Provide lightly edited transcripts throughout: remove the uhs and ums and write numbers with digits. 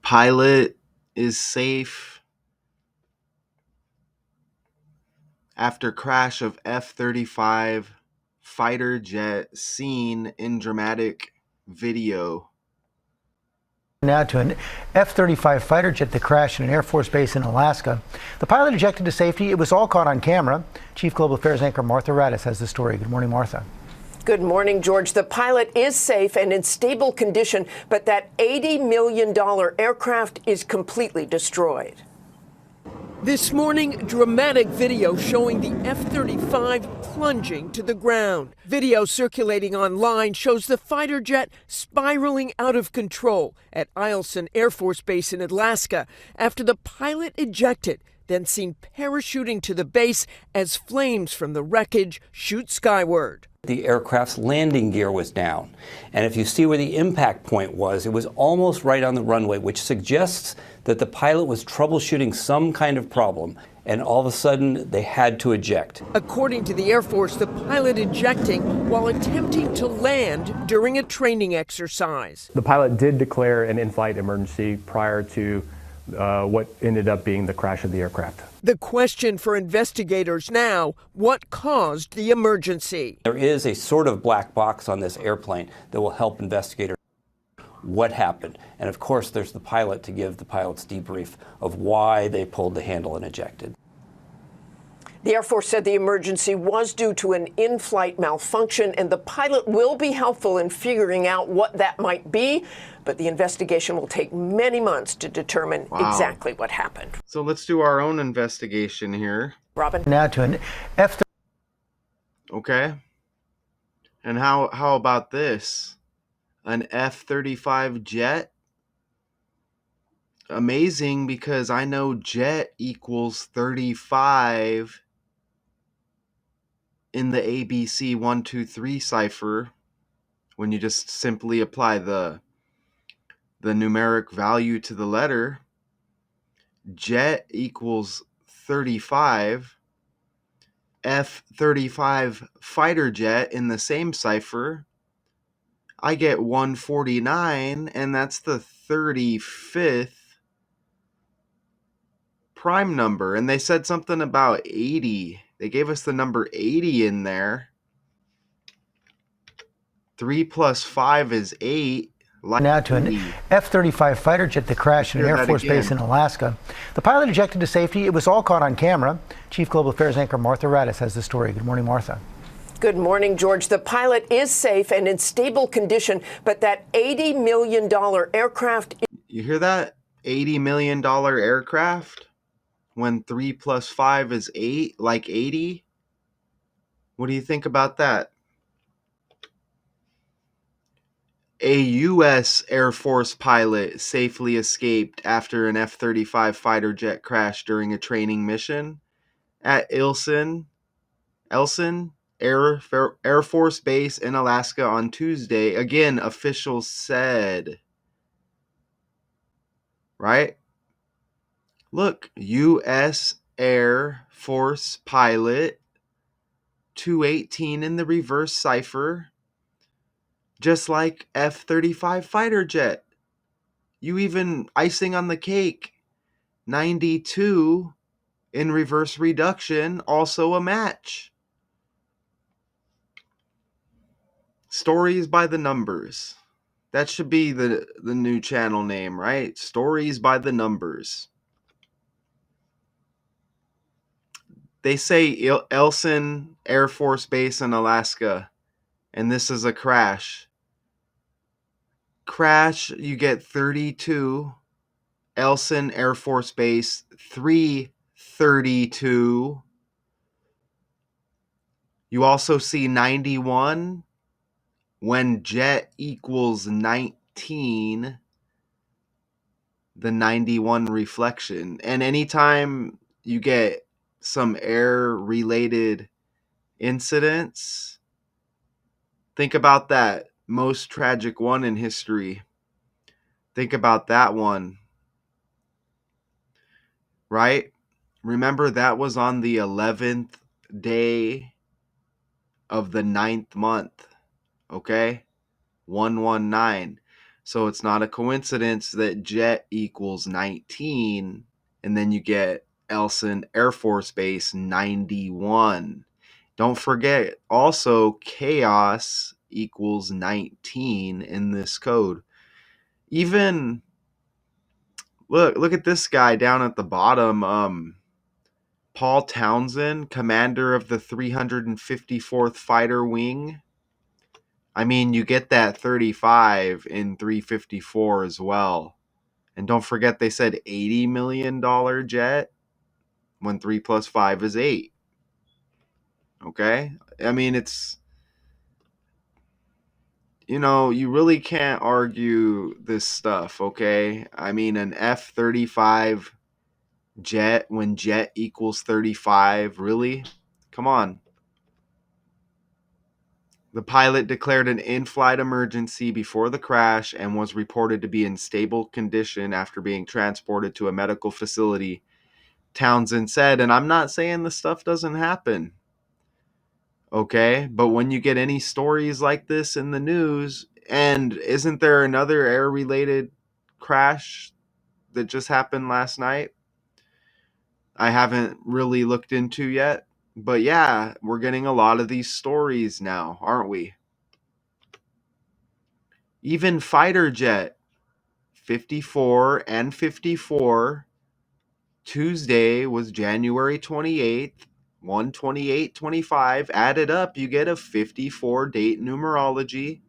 Pilot is safe after crash of F-35 fighter jet seen in dramatic video. Now to an F-35 fighter jet that crashed in an Air Force base in Alaska. The pilot ejected to safety. It was all caught on camera. Chief Global Affairs anchor Martha Radis has the story. Good morning, Martha. Good morning, George. The pilot is safe and in stable condition, but that $80 million aircraft is completely destroyed. This morning, dramatic video showing the F-35 plunging to the ground. Video circulating online shows the fighter jet spiraling out of control at Eielson Air Force Base in Alaska after the pilot ejected, then seen parachuting to the base as flames from the wreckage shoot skyward. The aircraft's landing gear was down. And if you see where the impact point was, it was almost right on the runway, which suggests that the pilot was troubleshooting some kind of problem. And all of a sudden, they had to eject. According to the Air Force, the pilot ejecting while attempting to land during a training exercise. The pilot did declare an in-flight emergency prior to what ended up being the crash of the aircraft. The question for investigators now, what caused the emergency? There is a sort of black box on this airplane that will help investigators what happened. And of course, there's the pilot to give the pilot's debrief of why they pulled the handle and ejected. The Air Force said the emergency was due to an in-flight malfunction, and the pilot will be helpful in figuring out what that might be. But the investigation will take many months to determine exactly what happened. So let's do our own investigation here. Robin? Now to an F-35. Okay. And how about this? An F-35 jet? Amazing, because I know jet equals 35 in the ABC 123 cipher when you just simply apply the numeric value to the letter. Jet equals 35. F-35 fighter jet in the same cipher, I get 149, and that's the 35th prime number. And they said something about 80. They gave us the number 80 in there. 3 plus 5 is 8. Now to an F-35 fighter jet that crashed in an Air Force base in Alaska. The pilot ejected to safety. It was all caught on camera. Chief Global Affairs anchor Martha Radis has the story. Good morning, Martha. Good morning, George. The pilot is safe and in stable condition, but that $80 million aircraft... You hear that? $80 million aircraft? When 3 plus 5 is 8, like 80? What do you think about that? A U.S. Air Force pilot safely escaped after an F-35 fighter jet crashed during a training mission at Eielson Air Force Base in Alaska on Tuesday. Again, officials said. Right? Look, U.S. Air Force pilot 218 in the reverse cipher. Just like F-35 fighter jet. You even, icing on the cake, 92 in reverse reduction, also a match. Stories by the numbers. That should be the new channel name, right? Stories by the numbers. They say Eielson Air Force Base in Alaska, and this is a crash. Crash, you get 32. Eielson Air Force Base, 332. You also see 91 when jet equals 19, the 91 reflection. And anytime you get some air-related incidents, think about that. Most tragic one in history. Think about that one. Right? Remember, that was on the 11th day of the 9th month. Okay? 119. So it's not a coincidence that jet equals 19, and then you get Eielson Air Force Base 91. Don't forget also chaos equals 19 in this code. Even look at this guy down at the bottom. Paul Townsend, commander of the 354th Fighter Wing. I mean, you get that 35 in 354 as well. And don't forget they said $80 million jet when 3 plus 5 is 8. Okay? I mean, it's, you really can't argue this stuff, okay? I mean, an F-35 jet when jet equals 35, really? Come on. The pilot declared an in-flight emergency before the crash and was reported to be in stable condition after being transported to a medical facility, Townsend said. And I'm not saying this stuff doesn't happen, okay? But when you get any stories like this in the news, and isn't there another air-related crash that just happened last night? I haven't really looked into yet. But yeah, we're getting a lot of these stories now, aren't we? Even fighter jet 54 and 54. Tuesday was January 28th. 12825 added up, you get a 54 date numerology.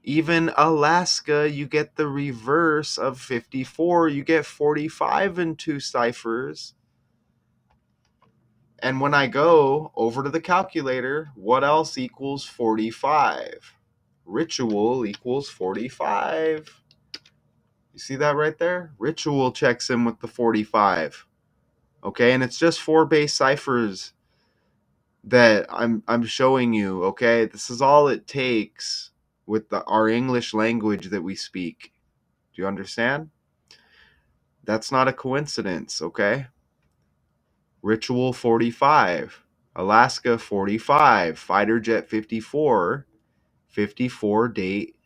Even Alaska, you get the reverse of 54. You get 45 in two ciphers. And when I go over to the calculator, what else equals 45? Ritual equals 45. You see that right there? Ritual checks in with the 45. Okay, and it's just 4 base ciphers that I'm showing you, okay? This is all it takes with our English language that we speak. Do you understand? That's not a coincidence, okay? Ritual 45, Alaska 45, fighter jet 54, 54 date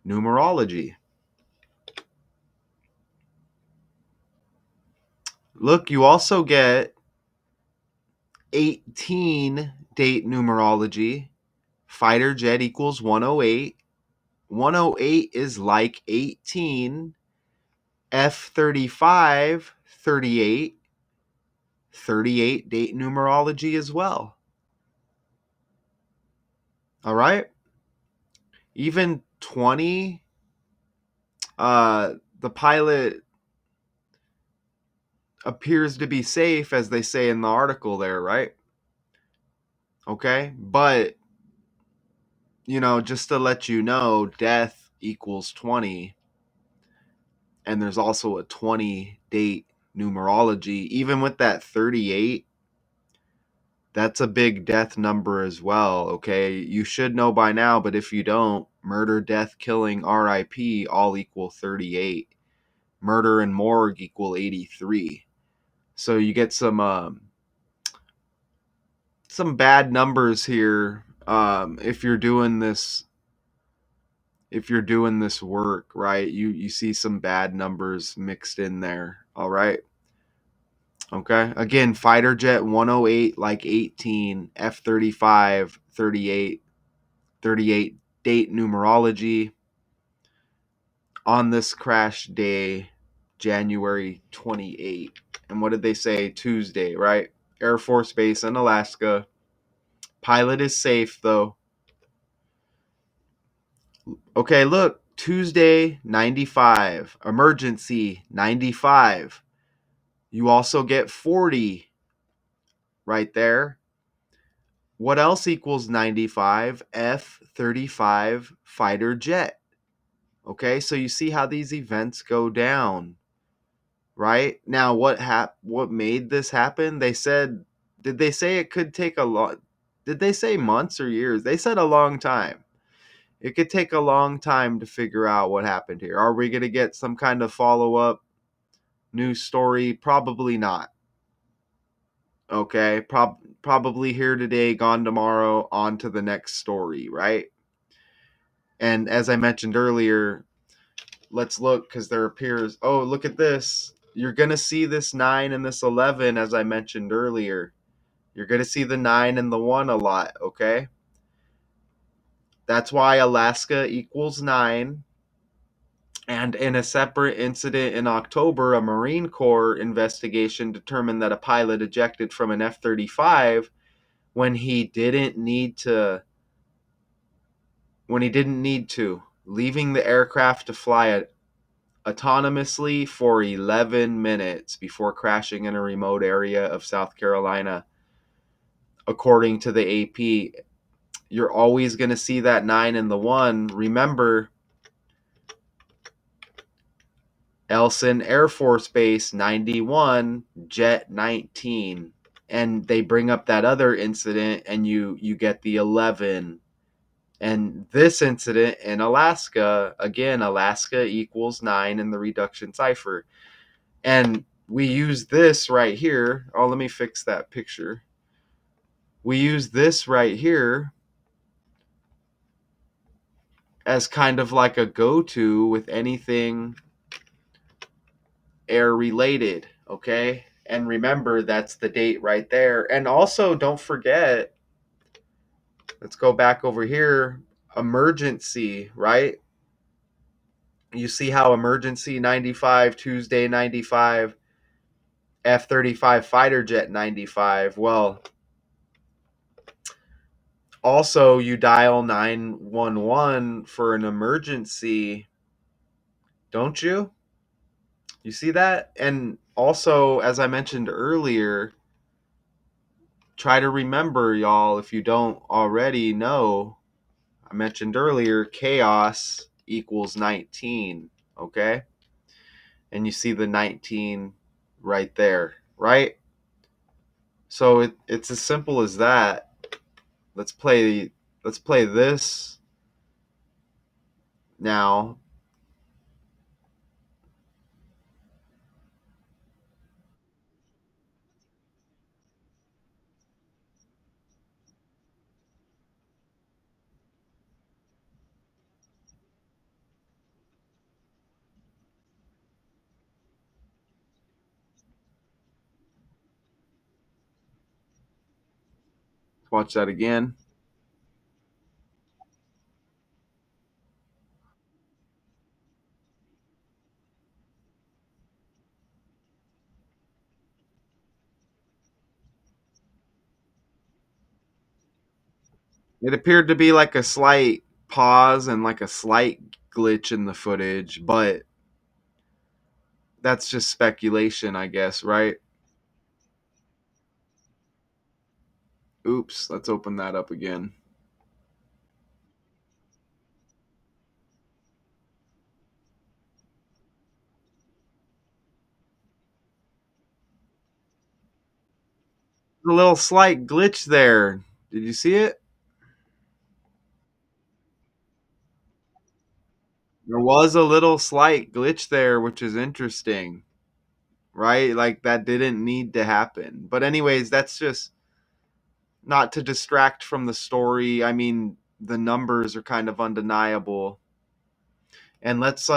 numerology. Look, you also get 18 date numerology. Fighter jet equals 108. 108 is like 18. F-35, 38. 38 date numerology as well. All right? Even 20, the pilot appears to be safe, as they say in the article there, right? Okay? But, just to let you know, death equals 20. And there's also a 20 date numerology. Even with that 38, that's a big death number as well, okay? You should know by now, but if you don't, murder, death, killing, RIP all equal 38. Murder and morgue equal 83. So you get some bad numbers here if you're doing this work, right? You see some bad numbers mixed in there, all right? Okay. Again, fighter jet 108 like 18, F-35 38, 38 date numerology on this crash day, January 28. And what did they say? Tuesday, right? Air Force Base in Alaska. Pilot is safe though. Okay, look, Tuesday 95, emergency 95. You also get 40 right there. What else equals 95? F-35 fighter jet. Okay, so you see how these events go down, right? Now, what made this happen? Did they say it could take a lot? Did they say months or years? They said a long time. It could take a long time to figure out what happened here. Are we going to get some kind of follow-up news story? Probably not. Okay, probably here today, gone tomorrow, on to the next story, right? And as I mentioned earlier, let's look because there appears, oh, look at this. You're going to see this 9 and this 11, as I mentioned earlier. You're going to see the 9 and the 1 a lot, okay? That's why Alaska equals 9. And in a separate incident in October, a Marine Corps investigation determined that a pilot ejected from an F-35 when he didn't need to leaving the aircraft to fly autonomously for 11 minutes before crashing in a remote area of South Carolina. According to the AP, you're always going to see that 9 and the 1. Remember, Eielson Air Force Base 91, Jet 19. And they bring up that other incident and you get the 11. And this incident in Alaska, again, Alaska equals 9 in the reduction cipher. And we use this right here. Oh, let me fix that picture. We use this right here as kind of like a go-to with anything air related, okay? And remember, that's the date right there. And also, don't forget, let's go back over here, emergency, right? You see how emergency 95, Tuesday 95, F-35 fighter jet 95. Well, also you dial 911 for an emergency, don't you? You see that? And also, as I mentioned earlier, try to remember, y'all, if you don't already know, I mentioned earlier, chaos equals 19, okay? And you see the 19 right there, right? So it's as simple as that. Let's play this now. Watch that again. It appeared to be like a slight pause and like a slight glitch in the footage, but that's just speculation, I guess, right? Oops, let's open that up again. A little slight glitch there. Did you see it? There was a little slight glitch there, which is interesting, right? Like that didn't need to happen. But anyways, that's just not to distract from the story. I mean, the numbers are kind of undeniable. And let's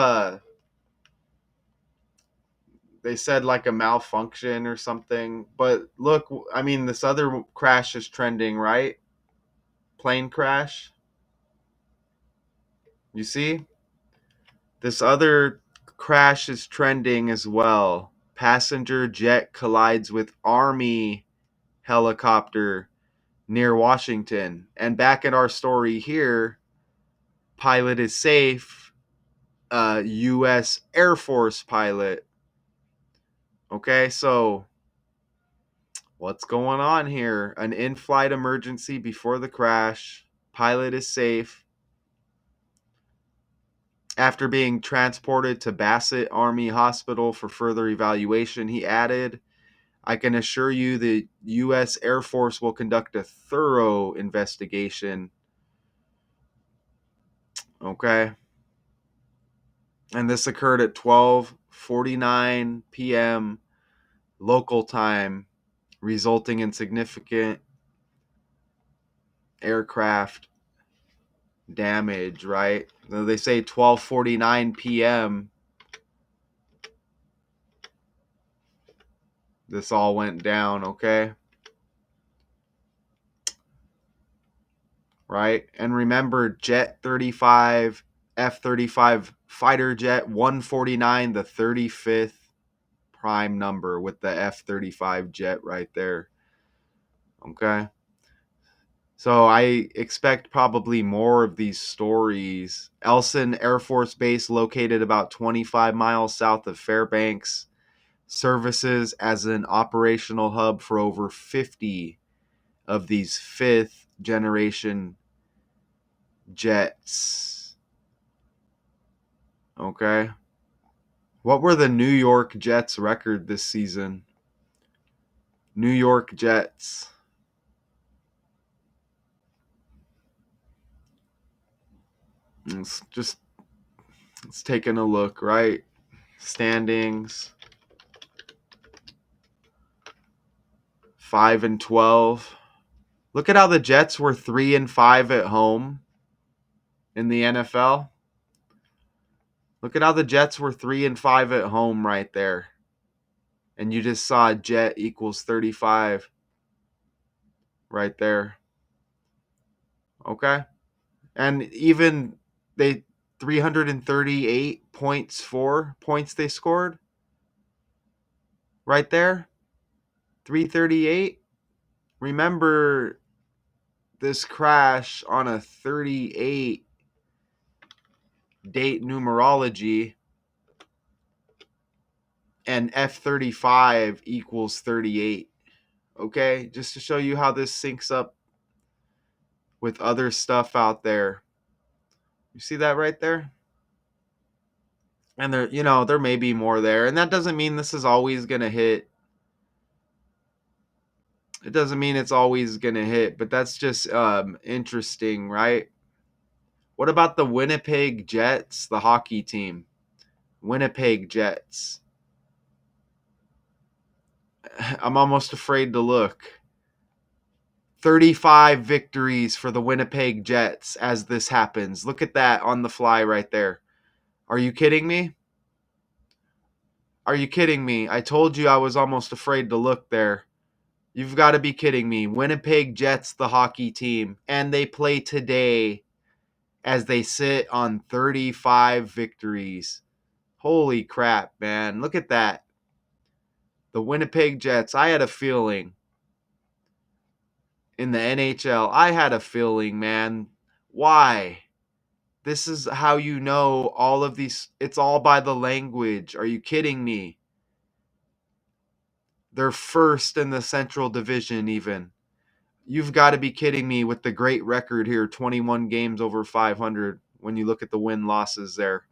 they said like a malfunction or something. But look, I mean, this other crash is trending, right? Plane crash. You see? This other crash is trending as well. Passenger jet collides with Army helicopter near Washington. And back in our story here, pilot is safe. U.S. Air Force pilot. Okay, so what's going on here? An in flight emergency before the crash. Pilot is safe. After being transported to Bassett Army Hospital for further evaluation, he added, I can assure you the U.S. Air Force will conduct a thorough investigation. Okay. And this occurred at 12:49 p.m. local time, resulting in significant aircraft damage, right? They say 12:49 p.m. this all went down, okay? Right? And remember, Jet 35, F-35 fighter jet 149, the 35th prime number with the F-35 jet right there. Okay? So I expect probably more of these stories. Eielson Air Force Base, located about 25 miles south of Fairbanks, services as an operational hub for over 50 of these fifth generation jets. Okay. What were the New York Jets' record this season? New York Jets. Let's taking a look, right? Standings 5-12. Look at how the Jets were 3-5 at home in the NFL. Look at how the Jets were 3-5 at home right there. And you just saw Jet equals 35 right there. Okay? And even they 338 points they scored right there. 338. Remember this crash on a 38 date numerology, and F-35 equals 38. Okay? Just to show you how this syncs up with other stuff out there. You see that right there? And there may be more there. And that doesn't mean this is always going to hit. It doesn't mean it's always going to hit, but that's just interesting, right? What about the Winnipeg Jets, the hockey team? Winnipeg Jets. I'm almost afraid to look. 35 victories for the Winnipeg Jets as this happens. Look at that on the fly right there. Are you kidding me? Are you kidding me? I told you I was almost afraid to look there. You've got to be kidding me. Winnipeg Jets, the hockey team, and they play today as they sit on 35 victories. Holy crap, man. Look at that. The Winnipeg Jets. I had a feeling in the NHL. I had a feeling, man. Why? This is how you know all of these. It's all by the language. Are you kidding me? They're first in the Central Division, even. You've got to be kidding me with the great record here, 21 games over 500 when you look at the win-losses there.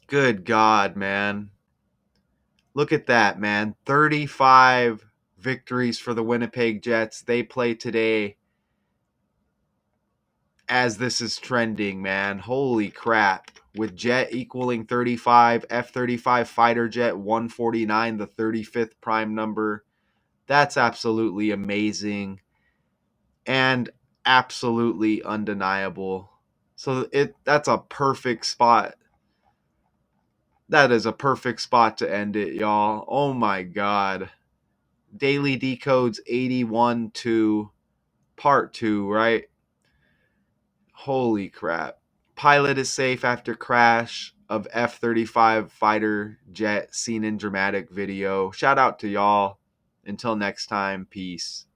Good God, man. Look at that, man. 35 victories for the Winnipeg Jets. They play today as this is trending, man. Holy crap. With Jet equaling 35, F-35 fighter jet 149, the 35th prime number. That's absolutely amazing and absolutely undeniable. So that's a perfect spot. That is a perfect spot to end it, y'all. Oh my God. Daily Decodes 81 to part 2, right? Holy crap. Pilot is safe after crash of F-35 fighter jet seen in dramatic video. Shout out to y'all. Until next time, peace.